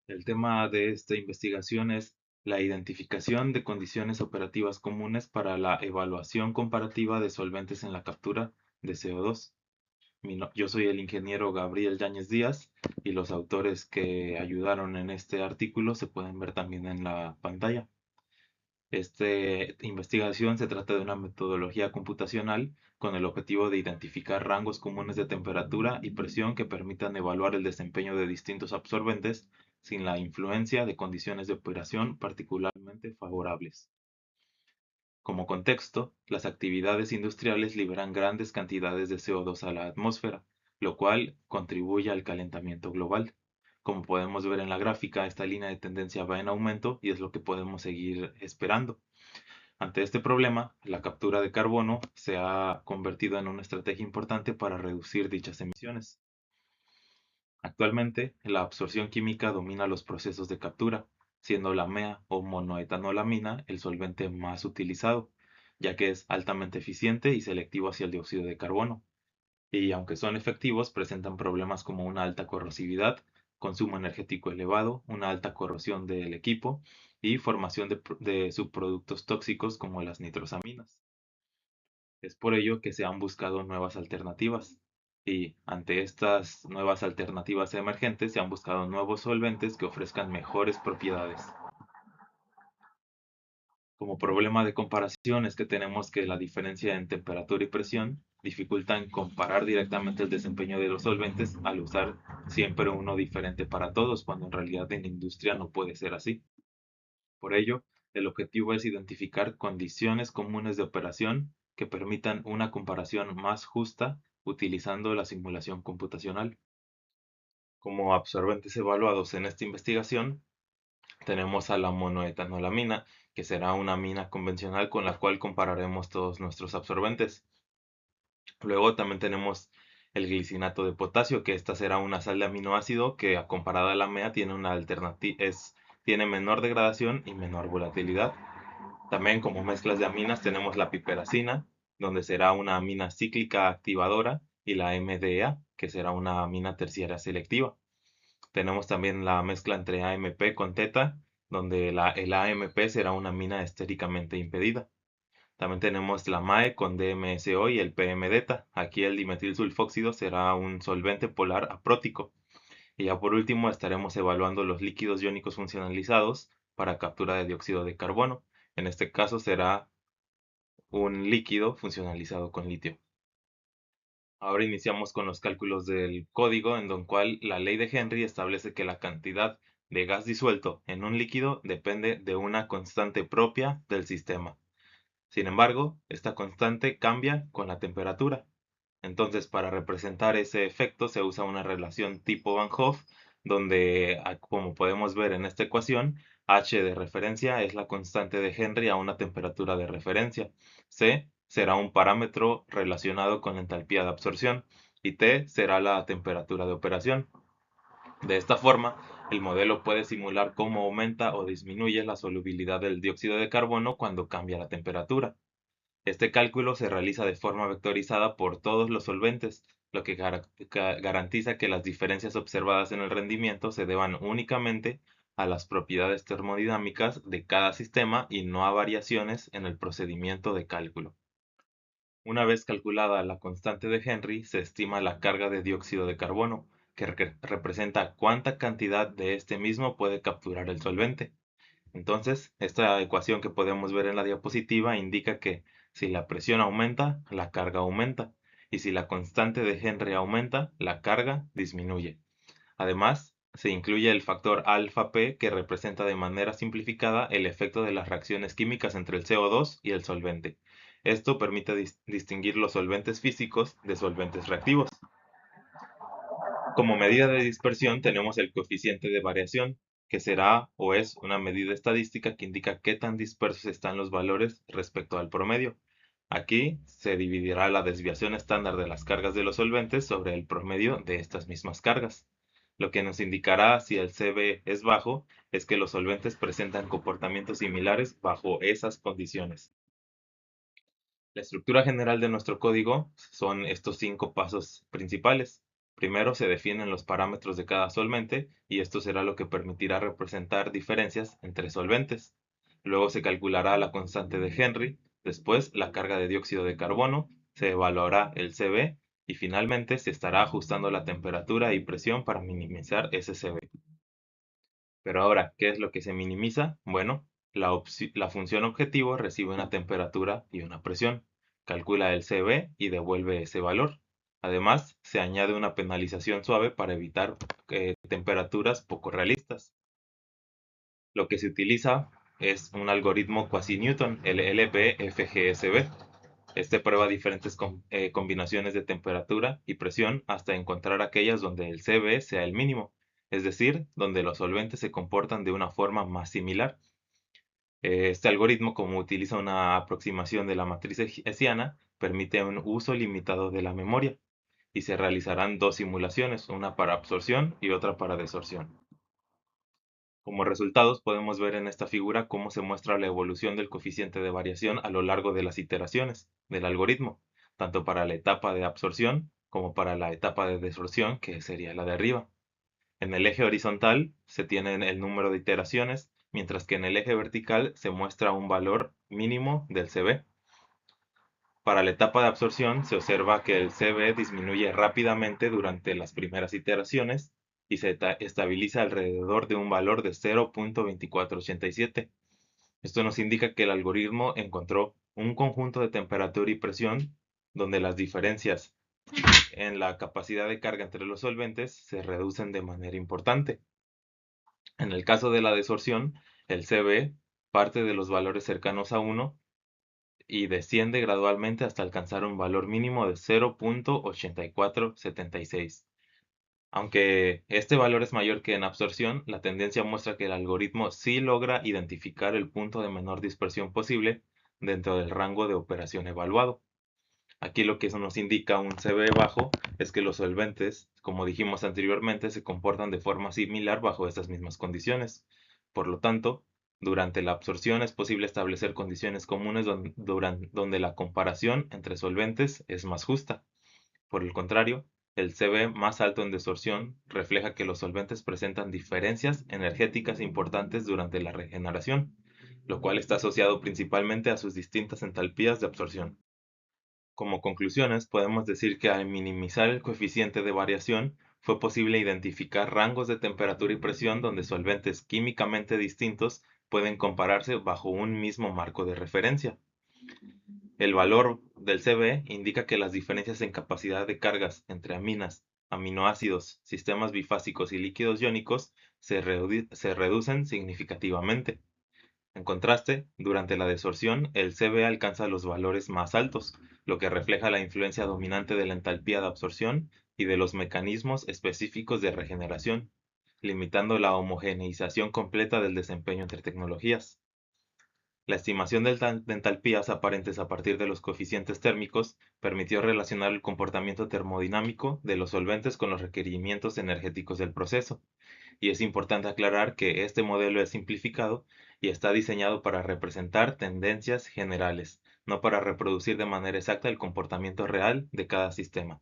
El tema de esta investigación es la identificación de condiciones operativas comunes para la evaluación comparativa de solventes en la captura de CO2. Yo soy el ingeniero Gabriel Yáñez Díaz y los autores que ayudaron en este artículo se pueden ver también en la pantalla. Esta investigación se trata de una metodología computacional con el objetivo de identificar rangos comunes de temperatura y presión que permitan evaluar el desempeño de distintos absorbentes sin la influencia de condiciones de operación particularmente favorables. Como contexto, las actividades industriales liberan grandes cantidades de CO2 a la atmósfera, lo cual contribuye al calentamiento global. Como podemos ver en la gráfica, esta línea de tendencia va en aumento y es lo que podemos seguir esperando. Ante este problema, la captura de carbono se ha convertido en una estrategia importante para reducir dichas emisiones. Actualmente, la absorción química domina los procesos de captura, siendo la MEA o monoetanolamina el solvente más utilizado, ya que es altamente eficiente y selectivo hacia el dióxido de carbono. Y aunque son efectivos, presentan problemas como una alta corrosividad, consumo energético elevado, una alta corrosión del equipo y formación de subproductos tóxicos como las nitrosaminas. Es por ello que se han buscado nuevas alternativas. Y ante estas nuevas alternativas emergentes se han buscado nuevos solventes que ofrezcan mejores propiedades. Como problema de comparación es que tenemos que la diferencia en temperatura y presión dificultan comparar directamente el desempeño de los solventes al usar siempre uno diferente para todos, cuando en realidad en la industria no puede ser así. Por ello, el objetivo es identificar condiciones comunes de operación que permitan una comparación más justa utilizando la simulación computacional. Como absorbentes evaluados en esta investigación, tenemos a la monoetanolamina, que será una amina convencional con la cual compararemos todos nuestros absorbentes. Luego también tenemos el glicinato de potasio, que esta será una sal de aminoácido que comparada a la MEA tiene una tiene menor degradación y menor volatilidad. También como mezclas de aminas tenemos la piperacina, donde será una amina cíclica activadora, y la MDA, que será una amina terciaria selectiva. Tenemos también la mezcla entre AMP con teta, donde el AMP será una amina estéricamente impedida. También tenemos la MAE con DMSO y el PMDeta. Aquí el dimetilsulfóxido será un solvente polar aprótico. Y ya por último estaremos evaluando los líquidos iónicos funcionalizados para captura de dióxido de carbono. En este caso será un líquido funcionalizado con litio. Ahora iniciamos con los cálculos del código, en don cual la ley de Henry establece que la cantidad de gas disuelto en un líquido depende de una constante propia del sistema. Sin embargo, esta constante cambia con la temperatura. Entonces, para representar ese efecto se usa una relación tipo Van Hoff, donde, como podemos ver en esta ecuación, H de referencia es la constante de Henry a una temperatura de referencia. C será un parámetro relacionado con la entalpía de absorción y T será la temperatura de operación. De esta forma, el modelo puede simular cómo aumenta o disminuye la solubilidad del dióxido de carbono cuando cambia la temperatura. Este cálculo se realiza de forma vectorizada por todos los solventes, lo que garantiza que las diferencias observadas en el rendimiento se deban únicamente a las propiedades termodinámicas de cada sistema y no a variaciones en el procedimiento de cálculo. Una vez calculada la constante de Henry, se estima la carga de dióxido de carbono, que representa cuánta cantidad de este mismo puede capturar el solvente. Entonces, esta ecuación que podemos ver en la diapositiva indica que si la presión aumenta, la carga aumenta, y si la constante de Henry aumenta, la carga disminuye. Además, se incluye el factor alfa P, que representa de manera simplificada el efecto de las reacciones químicas entre el CO2 y el solvente. Esto permite distinguir los solventes físicos de solventes reactivos. Como medida de dispersión tenemos el coeficiente de variación, que será o es una medida estadística que indica qué tan dispersos están los valores respecto al promedio. Aquí se dividirá la desviación estándar de las cargas de los solventes sobre el promedio de estas mismas cargas. Lo que nos indicará si el CB es bajo es que los solventes presentan comportamientos similares bajo esas condiciones. La estructura general de nuestro código son estos 5 pasos principales. Primero se definen los parámetros de cada solvente y esto será lo que permitirá representar diferencias entre solventes. Luego se calculará la constante de Henry, después la carga de dióxido de carbono, se evaluará el Cv y finalmente se estará ajustando la temperatura y presión para minimizar ese Cv. Pero ahora, ¿qué es lo que se minimiza? Bueno, la función objetivo recibe una temperatura y una presión, calcula el Cv y devuelve ese valor. Además, se añade una penalización suave para evitar temperaturas poco realistas. Lo que se utiliza es un algoritmo quasi-Newton, el LP-FGSB. Este prueba diferentes combinaciones de temperatura y presión hasta encontrar aquellas donde el Cv sea el mínimo, es decir, donde los solventes se comportan de una forma más similar. Este algoritmo, como utiliza una aproximación de la matriz hessiana, permite un uso limitado de la memoria y se realizarán dos simulaciones, una para absorción y otra para desorción. Como resultados, podemos ver en esta figura cómo se muestra la evolución del coeficiente de variación a lo largo de las iteraciones del algoritmo, tanto para la etapa de absorción como para la etapa de desorción, que sería la de arriba. En el eje horizontal se tiene el número de iteraciones, mientras que en el eje vertical se muestra un valor mínimo del Cv. Para la etapa de absorción se observa que el Cv disminuye rápidamente durante las primeras iteraciones y se estabiliza alrededor de un valor de 0.2487. Esto nos indica que el algoritmo encontró un conjunto de temperatura y presión donde las diferencias en la capacidad de carga entre los solventes se reducen de manera importante. En el caso de la desorción, el Cv parte de los valores cercanos a 1 y desciende gradualmente hasta alcanzar un valor mínimo de 0.8476. Aunque este valor es mayor que en absorción, la tendencia muestra que el algoritmo sí logra identificar el punto de menor dispersión posible dentro del rango de operación evaluado. Aquí lo que eso nos indica un Cv bajo es que los solventes, como dijimos anteriormente, se comportan de forma similar bajo estas mismas condiciones. Por lo tanto, durante la absorción es posible establecer condiciones comunes donde la comparación entre solventes es más justa. Por el contrario, el Cv más alto en desorción refleja que los solventes presentan diferencias energéticas importantes durante la regeneración, lo cual está asociado principalmente a sus distintas entalpías de absorción. Como conclusiones, podemos decir que al minimizar el coeficiente de variación, fue posible identificar rangos de temperatura y presión donde solventes químicamente distintos pueden compararse bajo un mismo marco de referencia. El valor del Cv indica que las diferencias en capacidad de cargas entre aminas, aminoácidos, sistemas bifásicos y líquidos iónicos se reducen significativamente. En contraste, durante la desorción, el Cv alcanza los valores más altos, lo que refleja la influencia dominante de la entalpía de absorción y de los mecanismos específicos de regeneración, limitando la homogeneización completa del desempeño entre tecnologías. La estimación de entalpías aparentes a partir de los coeficientes térmicos permitió relacionar el comportamiento termodinámico de los solventes con los requerimientos energéticos del proceso, y es importante aclarar que este modelo es simplificado y está diseñado para representar tendencias generales, no para reproducir de manera exacta el comportamiento real de cada sistema.